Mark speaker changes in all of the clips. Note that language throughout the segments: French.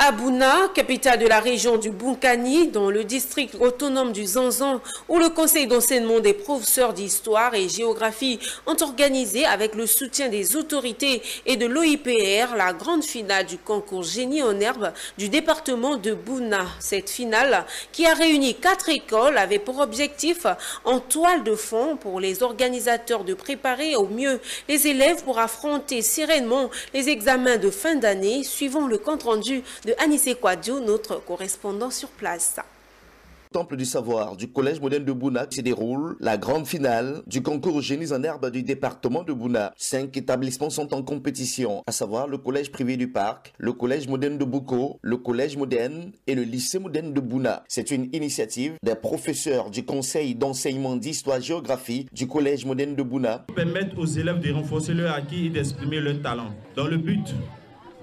Speaker 1: À Bouna, capitale de la région du Boukani, dans le district autonome du Zanzan, où le conseil d'enseignement des professeurs d'histoire et géographie ont organisé, avec le soutien des autorités et de l'OIPR, la grande finale du concours Génie en herbe du département de Bouna. Cette finale, qui a réuni 4 écoles, avait pour objectif, en toile de fond, pour les organisateurs de préparer au mieux les élèves pour affronter sereinement les examens de fin d'année, suivant le compte-rendu de Anissé Kouadio, notre correspondant sur place.
Speaker 2: Au Temple du Savoir du Collège moderne de Bouna se déroule la grande finale du concours Génies en herbe du département de Bouna. 5 établissements sont en compétition, à savoir le Collège privé du Parc, le Collège moderne de Bouko, le Collège moderne et le Lycée moderne de Bouna. C'est une initiative des professeurs du Conseil d'enseignement d'histoire-géographie du Collège moderne de Bouna.
Speaker 3: Permettre aux élèves de renforcer leur acquis et d'exprimer leur talent dans le but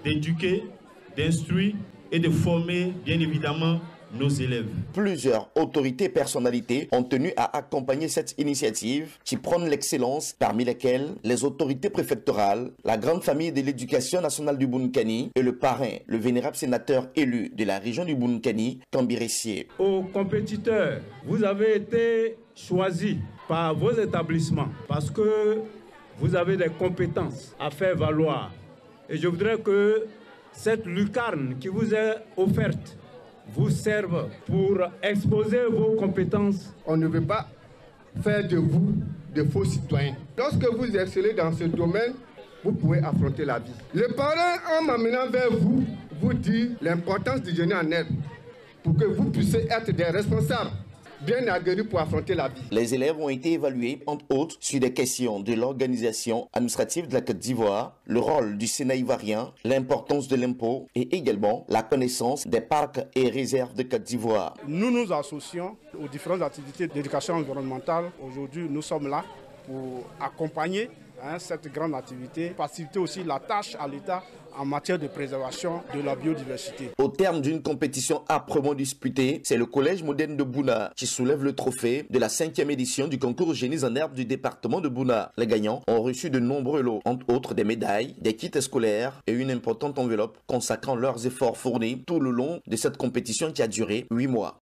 Speaker 3: d'éduquer, d'instruire et de former bien évidemment nos élèves.
Speaker 2: Plusieurs autorités et personnalités ont tenu à accompagner cette initiative qui prône l'excellence, parmi lesquelles les autorités préfectorales, la grande famille de l'éducation nationale du Bounakani et le parrain, le vénérable sénateur élu de la région du Bounakani, Kambiressier.
Speaker 3: Aux compétiteurs, vous avez été choisis par vos établissements parce que vous avez des compétences à faire valoir. Et je voudrais que cette lucarne qui vous est offerte vous serve pour exposer vos compétences.
Speaker 4: On ne veut pas faire de vous de faux citoyens. Lorsque vous excellez dans ce domaine, vous pouvez affronter la vie. Le parrain, en m'amenant vers vous, vous dit l'importance du génie en herbe pour que vous puissiez être des responsables bien aguerris pour affronter la vie.
Speaker 2: Les élèves ont été évalués, entre autres, sur des questions de l'organisation administrative de la Côte d'Ivoire, le rôle du Sénat ivoirien, l'importance de l'impôt et également la connaissance des parcs et réserves de Côte d'Ivoire.
Speaker 5: Nous nous associons aux différentes activités d'éducation environnementale. Aujourd'hui, nous sommes là pour accompagner cette grande activité, faciliter aussi la tâche à l'État en matière de préservation de la biodiversité.
Speaker 2: Au terme d'une compétition âprement disputée, c'est le Collège moderne de Bouna qui soulève le trophée de la 5e édition du concours Génies en herbe du département de Bouna. Les gagnants ont reçu de nombreux lots, entre autres des médailles, des kits scolaires et une importante enveloppe consacrant leurs efforts fournis tout le long de cette compétition qui a duré 8 mois.